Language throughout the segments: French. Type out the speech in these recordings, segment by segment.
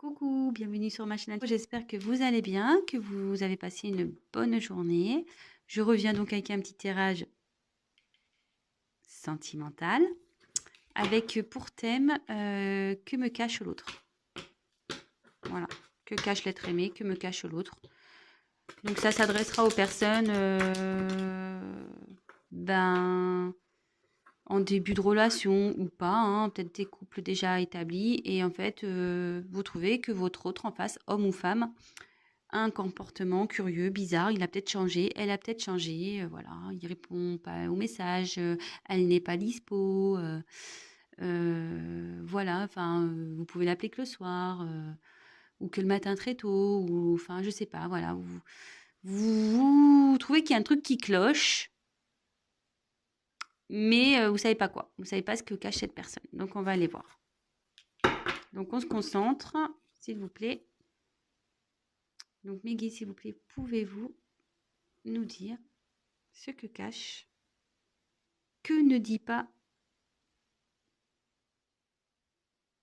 Coucou, bienvenue sur ma chaîne. J'espère que vous allez bien, que vous avez passé une bonne journée. Je reviens donc avec un petit tirage sentimental avec pour thème que me cache l'autre. Voilà, que cache l'être aimé, que me cache l'autre. Donc ça s'adressera aux personnes en début de relation ou pas, hein, peut-être des couples déjà établis et en fait vous trouvez que votre autre en face, homme ou femme, a un comportement curieux, bizarre, il a peut-être changé, elle a peut-être changé, voilà, il répond pas aux messages, elle n'est pas dispo, voilà, enfin, vous pouvez l'appeler que le soir, ou que le matin très tôt, ou enfin, je sais pas, voilà, vous trouvez qu'il y a un truc qui cloche, mais vous savez pas quoi, vous savez pas ce que cache cette personne. Donc on va aller voir. Donc on se concentre, s'il vous plaît. Donc mes guides, s'il vous plaît, pouvez-vous nous dire ce que cache, que ne dit pas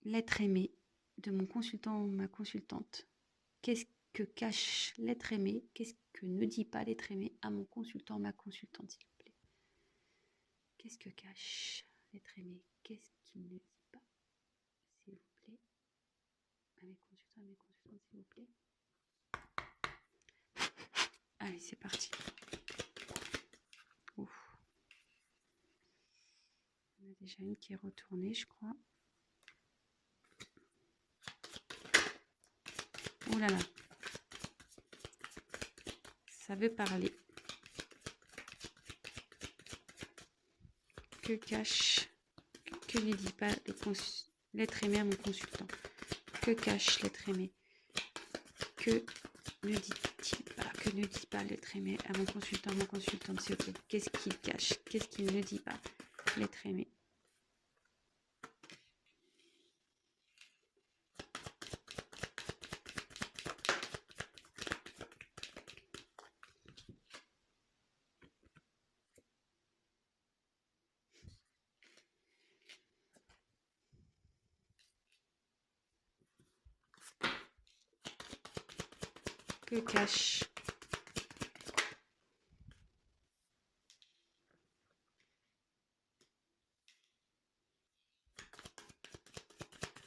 l'être aimé de mon consultant ou ma consultante? Qu'est-ce que cache l'être aimé? Qu'est-ce que ne dit pas l'être aimé à mon consultant, ma consultante, s'il vous plaît? Qu'est-ce que cache l'être aimé? Qu'est-ce qu'il ne dit pas, s'il vous plaît, à mes consultants, à mes consultantes, s'il vous plaît? Allez, c'est parti. Ouf. On a déjà une qui est retournée, je crois. Oh là là. Ça veut parler. Que cache, que ne dit pas l'être aimé à mon consultant? Que cache l'être aimé? Que ne dit-il pas, que ne dit pas l'être aimé à mon consultant, mon consultante, s'il vous plaît? Qu'est-ce qu'il cache? Qu'est-ce qu'il ne dit pas, l'être aimé? Que cache?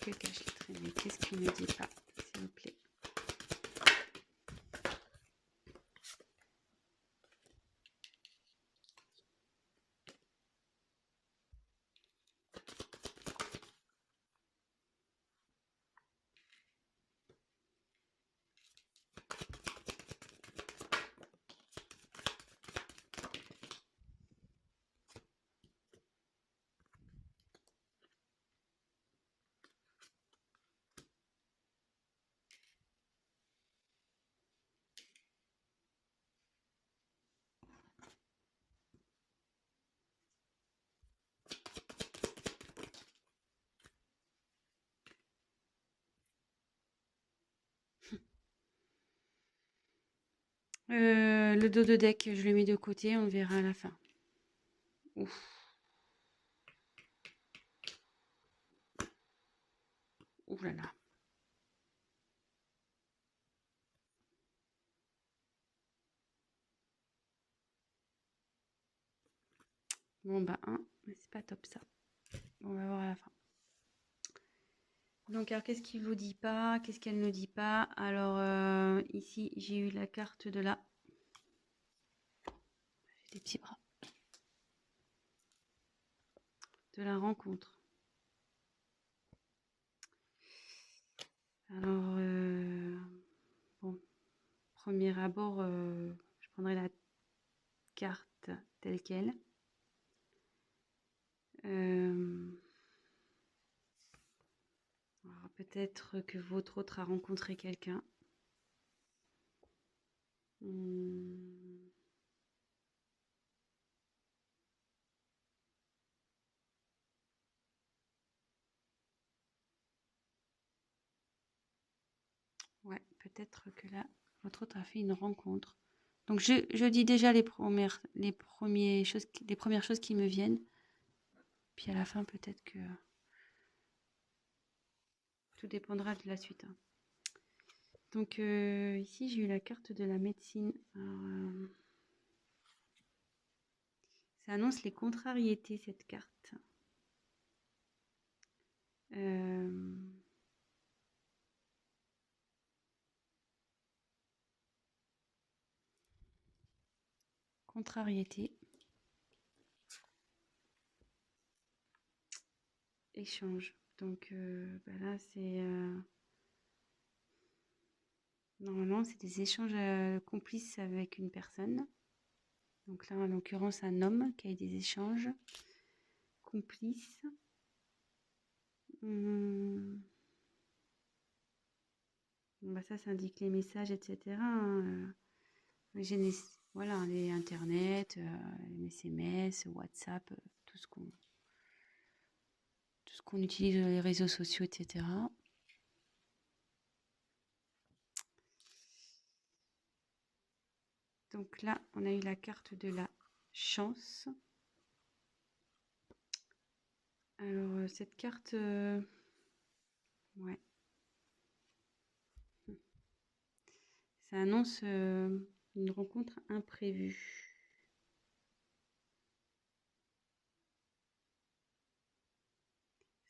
Que cache l'être aimé? Qu'est-ce qu'il ne dit pas, s'il vous plaît? Le dos de deck, je le mets de côté, on verra à la fin. Ouf. Ouh là là. Bon bah mais c'est pas top ça. On va voir à la fin. Donc alors qu'est-ce qu'il vous dit pas? Qu'est-ce qu'elle ne dit pas? Alors ici j'ai eu la carte de la... J'ai des petits bras. De la rencontre. Alors, bon, premier abord, je prendrai la carte telle quelle. Peut-être que votre autre a rencontré quelqu'un. Ouais, peut-être que là, votre autre a fait une rencontre. Donc je dis déjà les premières choses qui me viennent. Puis à la fin, peut-être que tout dépendra de la suite, hein. Donc ici, j'ai eu la carte de la médecine. Alors, ça annonce les contrariétés, cette carte. Contrariété. Échange. Donc là, c'est... normalement, c'est des échanges complices avec une personne. Donc là, en l'occurrence, un homme qui a eu des échanges complices. Ça indique les messages, etc. Voilà, les Internet, les SMS, WhatsApp, tout ce qu'on utilise les réseaux sociaux, etc. Donc là, on a eu la carte de la chance. Alors, cette carte... ouais. Ça annonce une rencontre imprévue.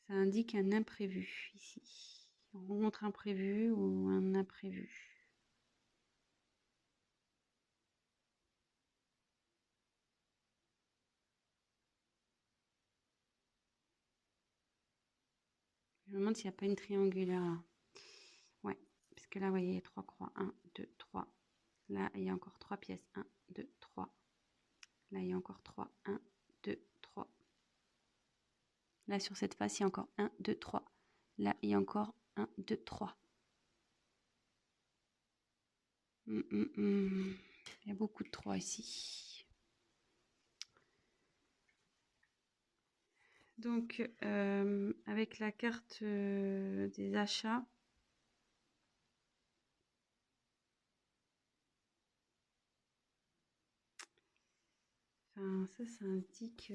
Ça indique un imprévu ici. Une rencontre imprévue ou un imprévu. Je me demande s'il n'y a pas une triangulaire là. Ouais, parce que là, vous voyez, il y a 3 croix. 1, 2, 3. Là, il y a encore 3 pièces. 1, 2, 3. Là, il y a encore 3. 1, 2, 3. Là, sur cette face, il y a encore 1, 2, 3. Là, il y a encore 1, 2, 3. Il y a beaucoup de 3 ici. Donc, avec la carte des achats, enfin, ça indique...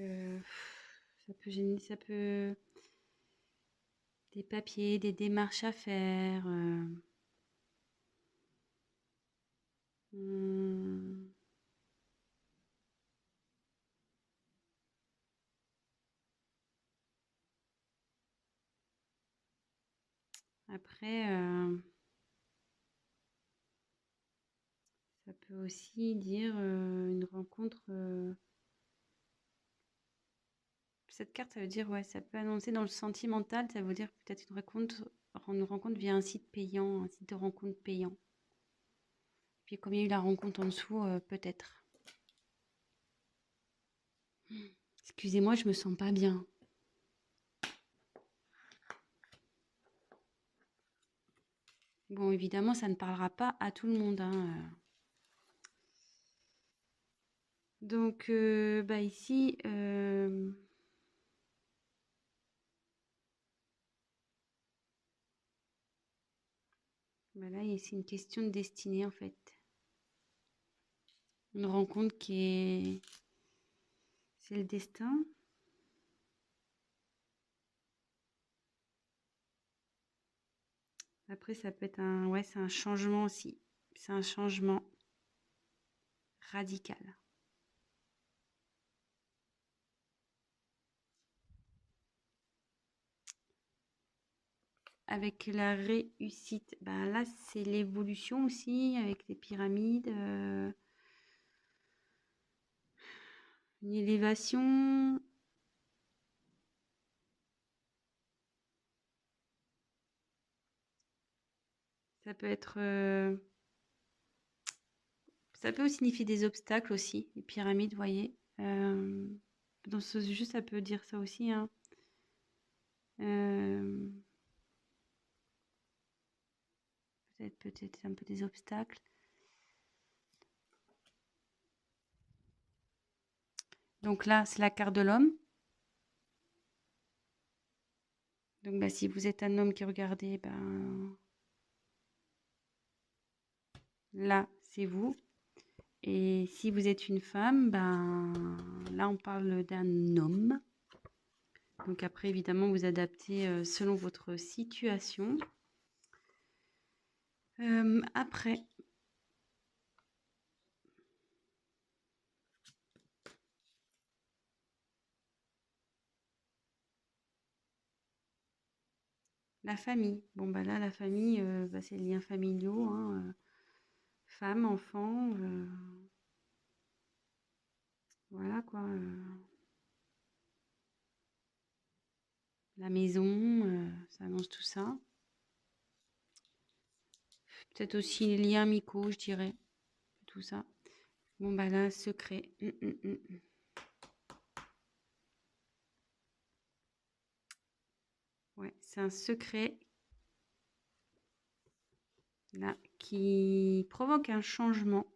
ça peut... Des papiers, des démarches à faire. Après, ça peut aussi dire une rencontre. Cette carte, ça veut dire, ouais, ça peut annoncer dans le sentimental, ça veut dire peut-être une rencontre via un site payant, un site de rencontre payant. Puis comme il y a eu la rencontre en dessous, peut-être. Excusez-moi, je me sens pas bien. Bon, évidemment, ça ne parlera pas à tout le monde, hein. Donc, ici, là, c'est une question de destinée, en fait. Une rencontre qui est... C'est le destin. Après, ça peut être un... Ouais, c'est un changement aussi. C'est un changement radical. Avec la réussite, là, c'est l'évolution aussi, avec les pyramides. Une élévation. Ça peut être... ça peut signifier des obstacles aussi, les pyramides, vous voyez. Dans ce jeu, ça peut dire ça aussi, hein. Peut-être un peu des obstacles. Donc là, c'est la carte de l'homme. Donc si vous êtes un homme qui regardez, là, c'est vous. Et si vous êtes une femme, là, on parle d'un homme. Donc après, évidemment, vous adaptez selon votre situation. Après, la famille. Bon, bah là, la famille, bah, c'est les liens familiaux, hein, femme, enfant, voilà quoi. La maison, ça annonce tout ça. Peut-être aussi les liens amicaux, je dirais. Tout ça. Bon, bah là, secret. Ouais, c'est un secret là qui provoque un changement.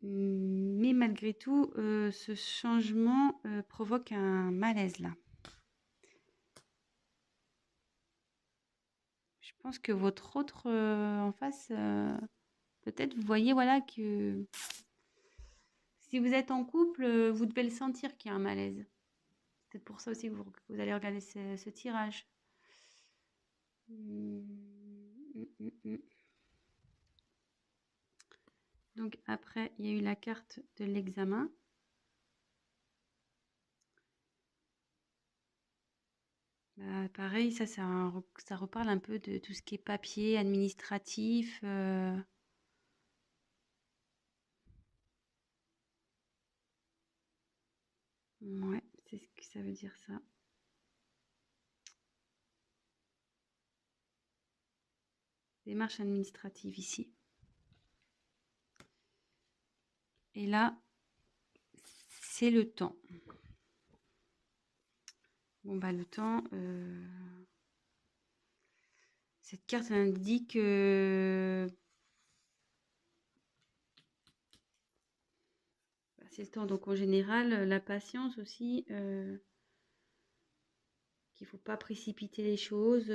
Mais malgré tout, ce changement provoque un malaise là. Je pense que votre autre en face, peut-être vous voyez voilà que si vous êtes en couple, vous devez le sentir qu'il y a un malaise. C'est peut-être pour ça aussi que vous allez regarder ce tirage. Donc après, il y a eu la carte de l'examen. Bah, pareil, ça reparle un peu de tout ce qui est papier, administratif. Ouais, c'est ce que ça veut dire ça. Démarche administrative ici. Et là, c'est le temps. Bon, bah le temps, cette carte indique bah, c'est le temps. Donc en général, la patience aussi, qu'il ne faut pas précipiter les choses.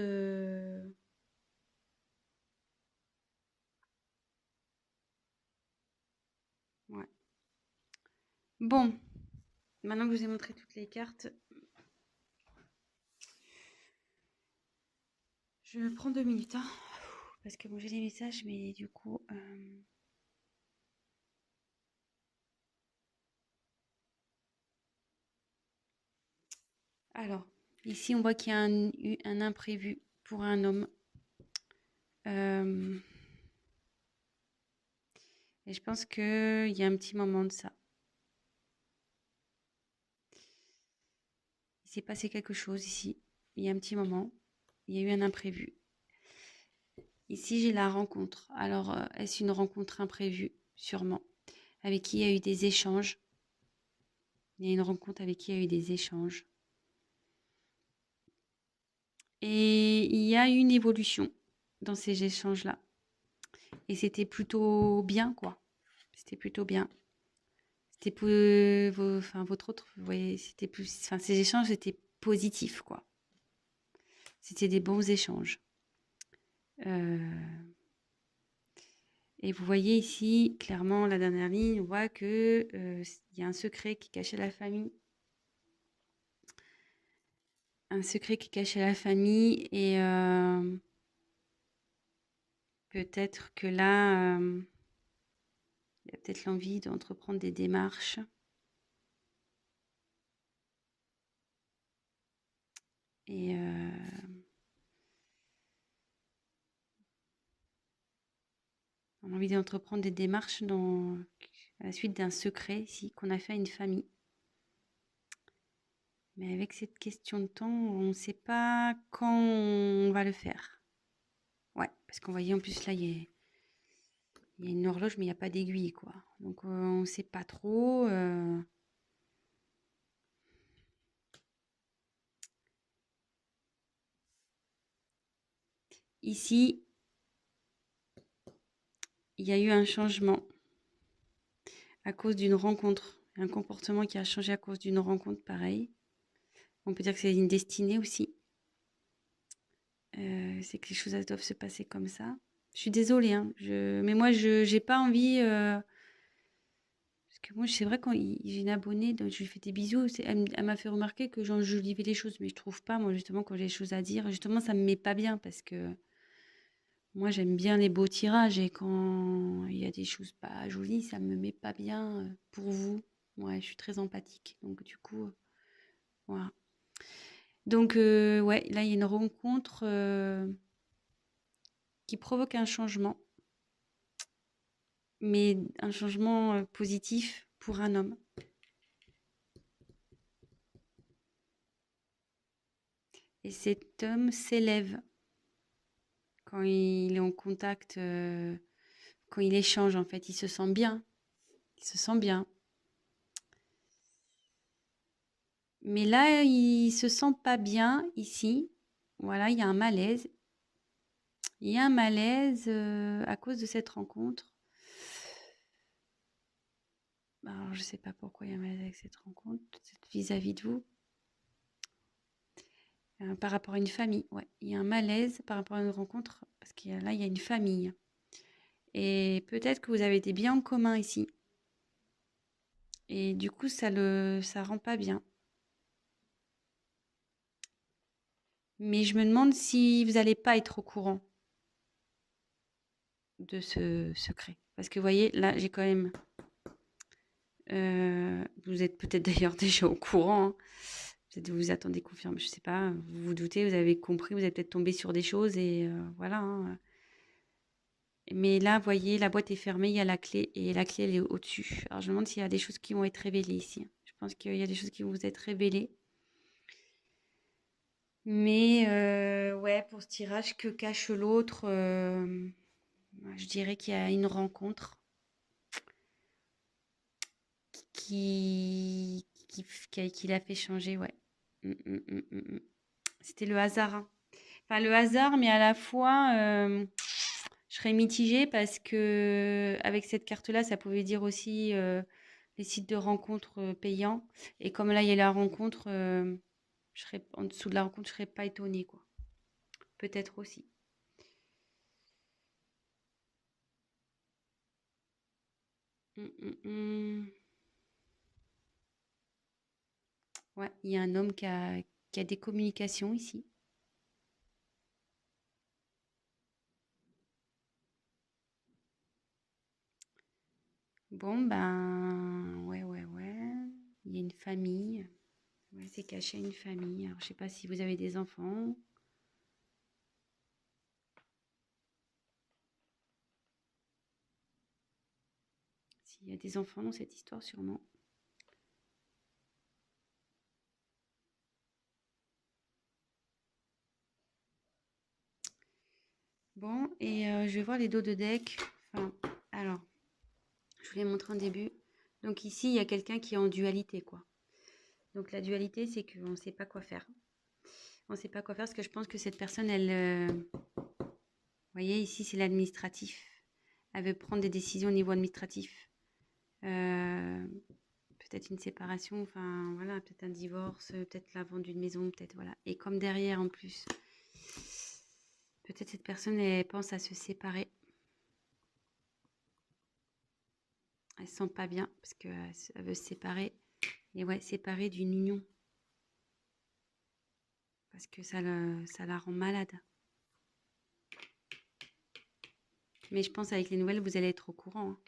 Ouais. Bon, maintenant que je vous ai montré toutes les cartes, je prends 2 minutes, hein, parce que bon, j'ai les messages, mais du coup... Alors, ici, on voit qu'il y a un imprévu pour un homme. Et je pense qu'il y a un petit moment de ça. Il s'est passé quelque chose ici. Il y a un petit moment. Il y a eu un imprévu. Ici, j'ai la rencontre. Alors, est-ce une rencontre imprévue? Sûrement. Avec qui il y a eu des échanges. Il y a une rencontre avec qui il y a eu des échanges. Et il y a eu une évolution dans ces échanges-là. Et c'était plutôt bien, quoi. C'était plutôt bien. C'était pour votre autre, vous voyez, c'était plus, enfin, ces échanges étaient positifs, quoi. C'était des bons échanges. Et vous voyez ici, clairement, la dernière ligne, on voit que il y a un secret qui est caché à la famille. Un secret qui est caché à la famille et peut-être que là, il y a peut-être l'envie d'entreprendre des démarches. Et on a envie d'entreprendre des démarches à la suite d'un secret ici qu'on a fait à une famille. Mais avec cette question de temps, on ne sait pas quand on va le faire. Ouais, parce qu'on voyait en plus là, il y a une horloge, mais il n'y a pas d'aiguille, quoi. Donc on ne sait pas trop. Ici, il y a eu un changement à cause d'une rencontre. Un comportement qui a changé à cause d'une rencontre, pareil. On peut dire que c'est une destinée aussi. C'est que les choses elles doivent se passer comme ça. Je suis désolée, hein, mais moi, je n'ai pas envie... parce que moi, c'est vrai, quand j'ai une abonnée, donc je lui fais des bisous, elle m'a fait remarquer que j'enjolivais les choses, mais je trouve pas, moi, justement, quand j'ai des choses à dire, justement, ça me met pas bien parce que moi, j'aime bien les beaux tirages et quand il y a des choses pas jolies, ça me met pas bien pour vous. Ouais, je suis très empathique, donc du coup, voilà. Donc, ouais, là, il y a une rencontre qui provoque un changement, mais un changement positif pour un homme. Et cet homme s'élève quand il est en contact, quand il échange, en fait, il se sent bien. Il se sent bien. Mais là, il se sent pas bien ici. Voilà, il y a un malaise. Il y a un malaise à cause de cette rencontre. Alors, je sais pas pourquoi il y a un malaise avec cette rencontre, vis-à-vis de vous. Par rapport à une famille, ouais. Il y a un malaise par rapport à une rencontre, parce qu'il y a, là, il y a une famille. Et peut-être que vous avez des biens en commun ici. Et du coup, ça rend pas bien. Mais je me demande si vous n'allez pas être au courant de ce secret. Parce que vous voyez, là, j'ai quand même... vous êtes peut-être d'ailleurs déjà au courant, hein. Peut-être vous vous attendez confirme, je sais pas. Vous vous doutez, vous avez compris, vous êtes peut-être tombé sur des choses et voilà, hein. Mais là, vous voyez, la boîte est fermée, il y a la clé et la clé, elle est au-dessus. Alors, je me demande s'il y a des choses qui vont être révélées ici. Je pense qu'il y a des choses qui vont vous être révélées. Mais ouais, pour ce tirage, que cache l'autre, je dirais qu'il y a une rencontre qui l'a fait changer, ouais. Mm. C'était le hasard, hein. Enfin, le hasard, mais à la fois, je serais mitigée parce que avec cette carte-là, ça pouvait dire aussi les sites de rencontres payants. Et comme là, il y a la rencontre, je serais en dessous de la rencontre, je serais pas étonnée, quoi. Peut-être aussi. Mm. Ouais, il y a un homme qui a des communications ici. Bon, ben, ouais. Il y a une famille. Ouais, c'est caché une famille. Alors, je sais pas si vous avez des enfants. S'il y a des enfants dans cette histoire, sûrement. Bon, et je vais voir les dos de deck. Enfin, alors, je vous l'ai montré en début. Donc ici, il y a quelqu'un qui est en dualité, quoi. Donc la dualité, c'est qu'on ne sait pas quoi faire. On ne sait pas quoi faire parce que je pense que cette personne, vous voyez, ici, c'est l'administratif. Elle veut prendre des décisions au niveau administratif. Euh, peut-être une séparation, enfin voilà, peut-être un divorce, peut-être la vente d'une maison, peut-être voilà. Et comme derrière, en plus, peut-être cette personne, elle pense à se séparer. Elle se sent pas bien parce qu'elle veut se séparer. Et ouais, séparer d'une union. Parce que ça la rend malade. Mais je pense avec les nouvelles, vous allez être au courant, hein.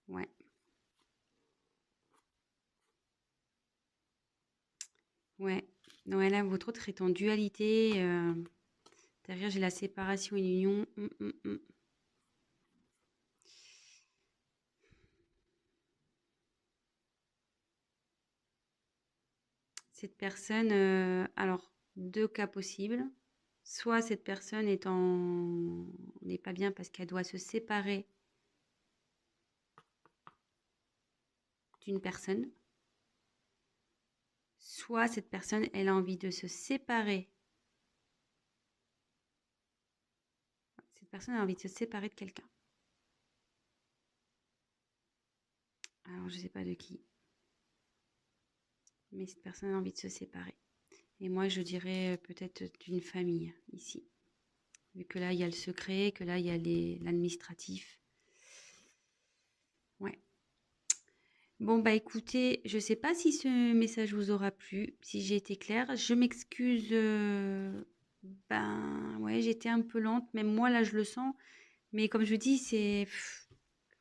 Ouais. Ouais. Ouais, là, votre autre est en dualité. Derrière, j'ai la séparation et l'union. Cette personne, alors, deux cas possibles. Soit cette personne n'est pas bien parce qu'elle doit se séparer d'une personne. Soit cette personne, elle a envie de se séparer. Cette personne a envie de se séparer de quelqu'un. Alors, je ne sais pas de qui. Mais cette personne a envie de se séparer. Et moi, je dirais peut-être d'une famille ici. Vu que là, il y a le secret, que là, il y a l'administratif. Ouais. Bon, bah écoutez, je sais pas si ce message vous aura plu, si j'ai été claire. Je m'excuse. Ben, ouais, j'étais un peu lente. Même moi, là, je le sens. Mais comme je dis,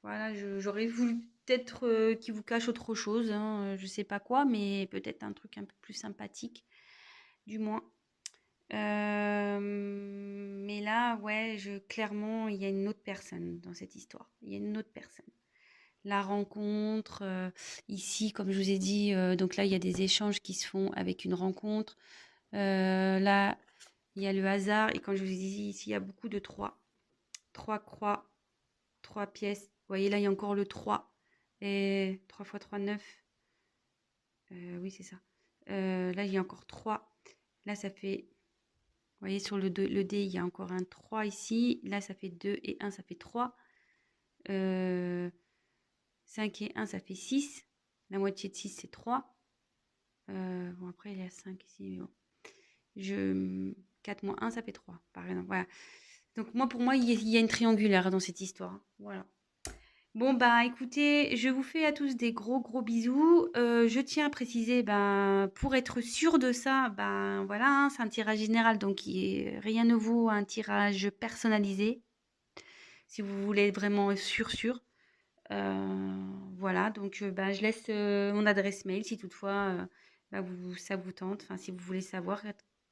voilà, j'aurais voulu peut-être qu'il vous cache autre chose, hein, je sais pas quoi, mais peut-être un truc un peu plus sympathique, du moins. Mais là, ouais, clairement, il y a une autre personne dans cette histoire. Il y a une autre personne. La rencontre, ici, comme je vous ai dit, donc là, il y a des échanges qui se font avec une rencontre. Là, il y a le hasard. Et quand je vous ai dit, ici, il y a beaucoup de trois. Trois croix, trois pièces. Vous voyez, là, il y a encore le 3. Et 3 fois 3, 9. Oui, c'est ça. Là, il y a encore 3. Là, ça fait... Vous voyez, sur le dé, il y a encore un 3 ici. Là, ça fait 2 et 1, ça fait 3. 5 et 1, ça fait 6. La moitié de 6, c'est 3. Bon, après, il y a 5 ici. Mais bon. 4 moins 1, ça fait 3, par exemple. Voilà. Donc, moi, pour moi, il y a une triangulaire dans cette histoire. Voilà. Bon, bah écoutez, je vous fais à tous des gros gros bisous. Je tiens à préciser, ben, pour être sûr de ça, ben voilà, hein, c'est un tirage général, donc rien ne vaut un tirage personnalisé. Si vous voulez être vraiment sûr. Voilà, donc ben, je laisse mon adresse mail si toutefois ben, ça vous tente, enfin si vous voulez savoir,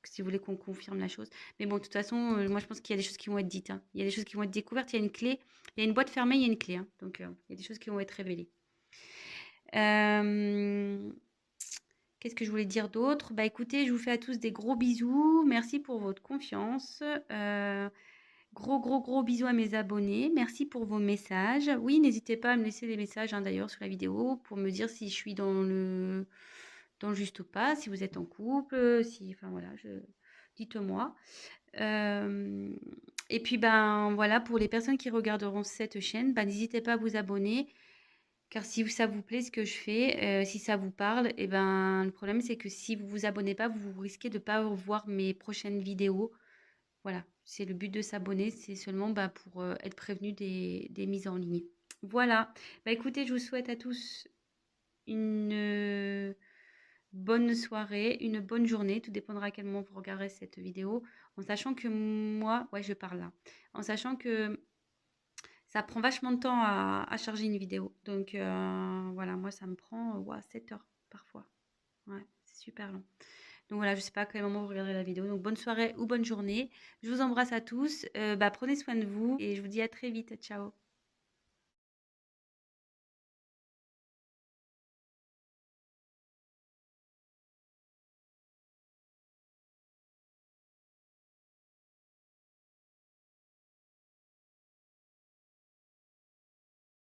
si vous voulez qu'on confirme la chose. Mais bon, de toute façon, moi je pense qu'il y a des choses qui vont être dites, hein. Il y a des choses qui vont être découvertes, il y a une clé, il y a une boîte fermée, il y a une clé, hein. Donc il y a des choses qui vont être révélées. Qu'est-ce que je voulais dire d'autre? Bah écoutez, je vous fais à tous des gros bisous. Merci pour votre confiance. Gros bisous à mes abonnés. Merci pour vos messages. Oui, n'hésitez pas à me laisser des messages, hein, d'ailleurs sur la vidéo pour me dire si je suis dans le juste ou pas, si vous êtes en couple, si, enfin voilà, dites-moi. Et puis ben voilà, pour les personnes qui regarderont cette chaîne, ben, n'hésitez pas à vous abonner. Car si ça vous plaît ce que je fais, si ça vous parle, et ben, le problème c'est que si vous vous abonnez pas, vous risquez de ne pas voir mes prochaines vidéos. Voilà, c'est le but de s'abonner, c'est seulement bah, pour être prévenu des mises en ligne. Voilà, bah, écoutez, je vous souhaite à tous une bonne soirée, une bonne journée, tout dépendra à quel moment vous regarderez cette vidéo, en sachant que moi, ouais, je parle là, en sachant que ça prend vachement de temps à charger une vidéo. Donc voilà, moi ça me prend 7 heures parfois. Ouais, c'est super long. Donc voilà, je sais pas à quel moment vous regarderez la vidéo. Donc bonne soirée ou bonne journée. Je vous embrasse à tous. Bah, prenez soin de vous et je vous dis à très vite. Ciao.